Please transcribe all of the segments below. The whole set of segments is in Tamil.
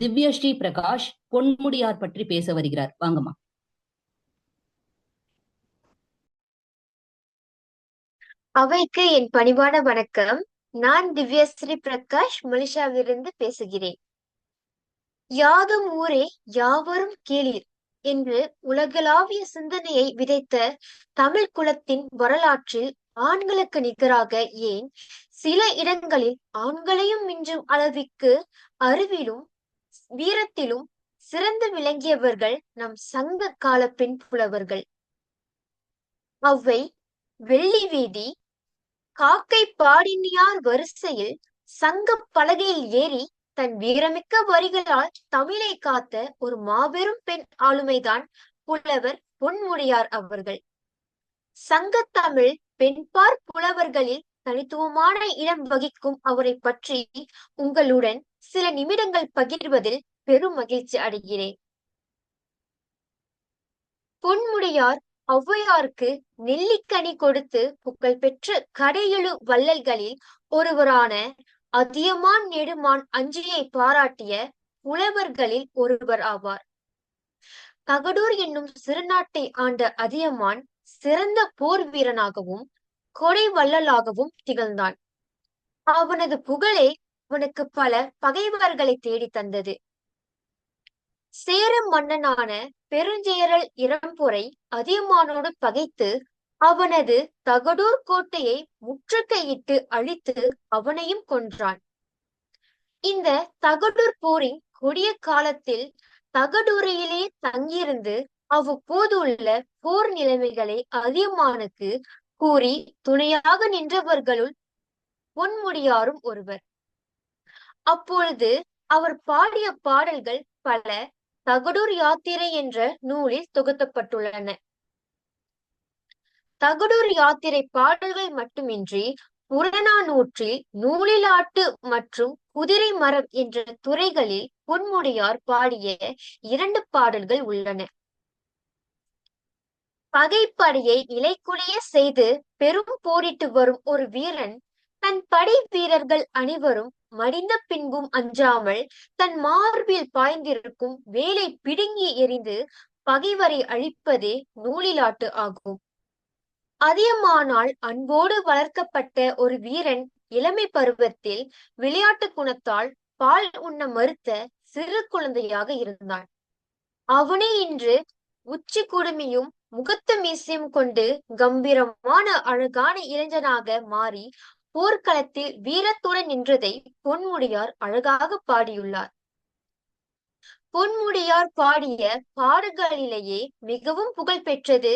திவ்யஸ்ரீ பிரகாஷ் பொன்முடியார் பற்றி பேச வருகிறார். வாங்கம்மா. அவைக்கு என் பணிவான வணக்கம். நான் திவ்யஸ்ரீ பிரகாஷ் மலேசியாவிலிருந்து பேசுகிறேன். யாதும் ஊரே யாவரும் கேளீர் என்று உலகளாவிய சிந்தனையை விதைத்த தமிழ் குலத்தின் வரலாற்றில் ஆண்களுக்கு நிகராக, ஏன் சில இடங்களில் ஆண்களையும் மிஞ்சும் அளவிற்கு அறிவிலும் வீரத்திலும் சிறந்து விளங்கியவர்கள் நம் சங்க கால பெண் புலவர்கள். அவ்வை வெள்ளி வீதி காக்கை பாடினியார் வரிசையில் சங்கப் பலகையில் ஏறி தன் வீரமிக்க வரிகளால் தமிழை காத்த ஒரு மாபெரும் பெண் ஆளுமைதான் புலவர் பொன்முடியார் அவர்கள். சங்கத்தமிழ் பெண்பாற் புலவர்களில் தனித்துவமான இடம் வகிக்கும் அவரை பற்றி உங்களுடன் சில நிமிடங்கள் பகிர்வதில் பெரும் மகிழ்ச்சி அடைகிறேன். பொன்முடியார் ஔவையாருக்கு நெல்லிக்கனி கொடுத்து புகழ் பெற்ற கடையெழு வள்ளல்களில் ஒருவரான அதியமான் நெடுமான் அஞ்சியை பாராட்டிய புலவர்களில் ஒருவர் ஆவார். தகடூர் என்னும் சிறுநாட்டை ஆண்ட அதியமான் சிறந்த போர் வீரனாகவும் கொடை வள்ளலாகவும் திகழ்ந்தான். அவனது புகழே அவனுக்கு பல பகைவர்களை தேடி தந்தது. சேர மன்னனான பெருஞ்சேரல் இளம்பொறை அதியமானோடு பகைத்து அவனது தகடூர் கோட்டையை முற்றுகையிட்டு அழித்து அவனையும் கொன்றான். இந்த தகடூர் போரின் கொடிய காலத்தில் தகடூரிலே தங்கியிருந்து அவ்வப்போது உள்ள போர் நிலைமைகளை அதியமானுக்கு கூறி துணையாக நின்றவர்களுள் பொன்முடியாரும் ஒருவர். அப்பொழுது அவர் பாடிய பாடல்கள் பல தகடூர் யாத்திரை என்ற நூலில் தொகுக்கப்பட்டுள்ளன. தகடூர் யாத்திரை பாடல்கள் மட்டுமின்றி புறநானூற்றில் நூலிலாட்டு மற்றும் குதிரை மரம் என்ற துறைகளில் பொன்முடியார் பாடிய 2 பாடல்கள் உள்ளன. பகைப்படையை இலைக்குலைய செய்து பெரும் போரிட்டு வரும் ஒரு வீரன் தன் படை வீரர்கள் அனைவரும் மடிந்த பின்பும் அஞ்சாமல் தன் மார்பில் பாய்ந்திருக்கும் வேலை பிடுங்கி எறிந்து பகைவரை அழிப்பதே நூலிலாட்டு ஆகும். அதியமானால் அன்போடு வளர்க்கப்பட்ட ஒரு வீரன் இளமை பருவத்தில் விளையாட்டு குணத்தால் பால் உண்ண மறுத்த சிறு குழந்தையாக இருந்தான். அவனே இன்று உச்சி குடுமியும் முகத்து மீசையும் கொண்டு கம்பீரமான அழகான இளைஞனாக மாறி போர்க்களத்தில் வீரத்துடன் நின்றதை பொன்முடியார் அழகாக பாடியுள்ளார். பொன்முடியார் பாடிய பாடல்களிலேயே மிகவும் புகழ் பெற்றது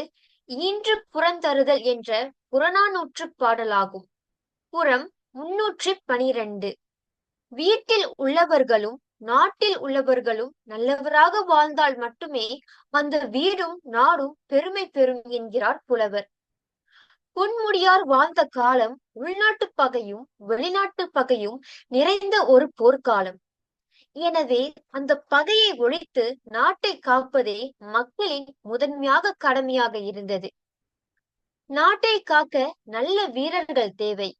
ஈன்று புறந்தருதல் என்ற புறநானூற்று பாடலாகும். புறம் 312. வீட்டில் உள்ளவர்களும் நாட்டில் உள்ளவர்களும் நல்லவராக வாழ்ந்தால் மட்டுமே அந்த வீடும் நாடும் பெருமை பெறும் என்கிறார் புலவர். பொன்முடியார் வாழ்ந்த காலம் உள்நாட்டு பகையும் வெளிநாட்டு பகையும் நிறைந்த ஒரு போர்க்காலம். எனவே அந்த பகையை ஒழித்து நாட்டை காப்பதே மக்களின் முதன்மையாக கடமையாக இருந்தது. நாட்டை காக்க நல்ல வீரர்கள் தேவை.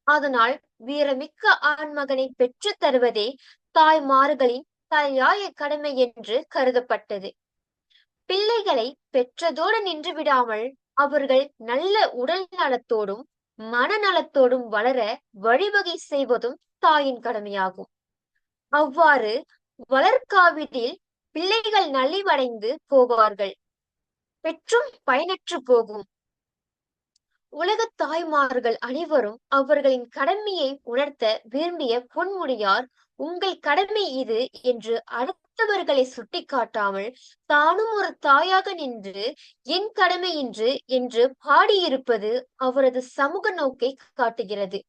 அதனால் வீரமிக்க ஆண்மகனை பெற்று தருவதே தாய்மார்களின் தலையாய கடமை என்று கருதப்பட்டது. பிள்ளைகளை பெற்றதோடு நின்று விடாமல் அவர்கள் நல்ல உடல் நலத்தோடும் மனநலத்தோடும் வளர வழிவகை செய்வதும் தாயின் கடமையாகும். அவ்வாறு வளர்க்காவிடில் பிள்ளைகள் நலிவடைந்து போவார்கள், பெற்றும் பயனற்று போகும். உலகத் தாய்மார்கள் அனைவரும் அவர்களின் கடமையை உணர்த்த விரும்பிய பொன்முடியார் உங்கள் கடமை இது என்று அடுத்தவர்களை சுட்டிக்காட்டாமல் தானும் ஒரு தாயாக நின்று என் கடமை இன்று என்று பாடியிருப்பது அவரது சமூக நோக்கை காட்டுகிறது.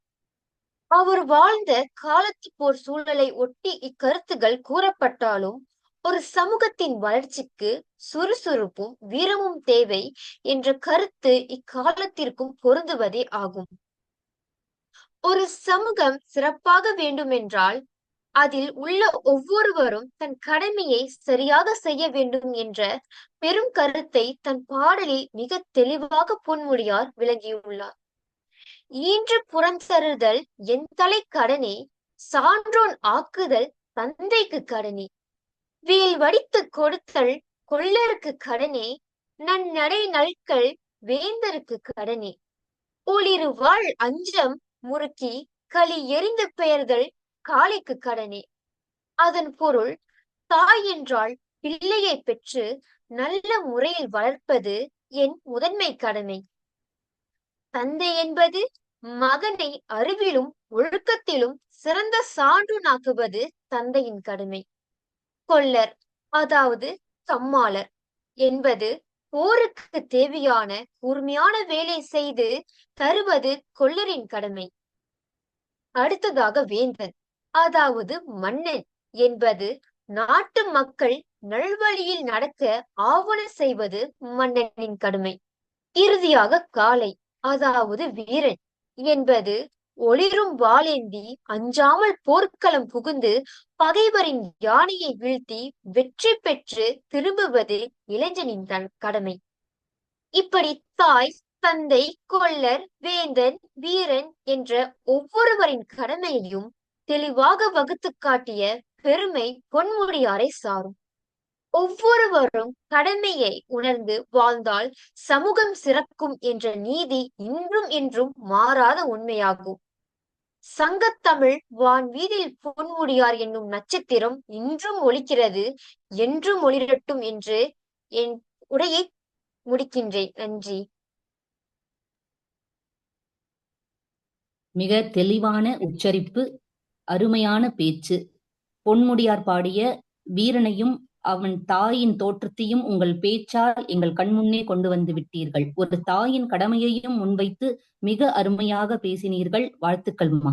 அவர் வாழ்ந்த காலத்து போர் சூழலை ஒட்டி இக்கருத்துகள் கூறப்பட்டாலும் ஒரு சமூகத்தின் வளர்ச்சிக்கு சுறுசுறுப்பும் வீரமும் தேவை என்ற கருத்து இக்காலத்திற்கும் பொருந்துவதே ஆகும். ஒரு சமூகம் சிறப்பாக வேண்டுமென்றால் அதில் உள்ள ஒவ்வொருவரும் தன் கடமையை சரியாக செய்ய வேண்டும் என்ற பெரும் கருத்தை தன் பாடலில் மிக தெளிவாக பொன்முடியார் விளங்கியுள்ளார். ஈன்று புறந்தருதல் என் தலை கடனே சான்றோன் ஆக்குதல் தந்தைக்கு கடனே. வேல் வடித்து கொடுத்தல் கொல்லருக்கு கடனே. நன்னடை நல்கள் வேந்தருக்கு கடனே. ஒளிரு வாழ் அஞ்சம் முறுக்கி களி எறிந்து பெயர்தல் காளைக்கு கடனே. அதன் பொருள், தாய் என்றால் பிள்ளையை பெற்று நல்ல முறையில் வளர்ப்பது என் முதன்மை கடமை. தந்தை என்பது மகனை அறிவிலும் ஒழுக்கத்திலும் சிறந்த சான்றுனாக்குவது தந்தையின் கடமை. கொல்லர், அதாவது கம்மாளர் என்பது போருக்கு தேவையான கூர்மையான வேலை செய்து தருவது கொல்லரின் கடமை. அடுத்ததாக வேந்தன், அதாவது மன்னன் என்பது நாட்டு மக்கள் நல்வழியில் நடக்க ஆவண செய்வது மன்னனின் கடமை. இறுதியாக காளை, அதாவது வீரன் என்பது ஒளிரும் வாளேந்தி அஞ்சாமல் போர்க்களம் புகுந்து பகைவரின் யானையை வீழ்த்தி வெற்றி பெற்று திரும்புவது இளைஞனின் கடமை. இப்படி தாய், தந்தை, கொல்லர், வேந்தன், வீரன் என்ற ஒவ்வொருவரின் கடமையையும் தெளிவாக வகுத்து காட்டிய பெருமை பொன்முடியாரை சாரும். ஒவ்வொருவரும் கடமையை உணர்ந்து வாழ்ந்தால் சமூகம் சிறக்கும் என்ற நீதி இன்றும் என்றும் மாறாத உண்மையாகும். சங்கத்தமிழ் வான்வீதியில் பொன்முடியார் என்னும் நட்சத்திரம் இன்றும் ஒலிக்கிறது, என்றும் ஒளிரட்டும் என்று என் உரையை முடிக்கின்றேன். நன்றி. மிக தெளிவான உச்சரிப்பு, அருமையான பேச்சு. பொன்முடியார் பாடிய வீரனையும் அவன் தாயின் தோற்றத்தையும் உங்கள் பேச்சால் எங்கள் கண்முன்னே கொண்டு வந்து விட்டீர்கள். ஒரு தாயின் கடமையையும் முன்வைத்து மிக அருமையாக பேசினீர்கள். வாழ்த்துக்கள்மா.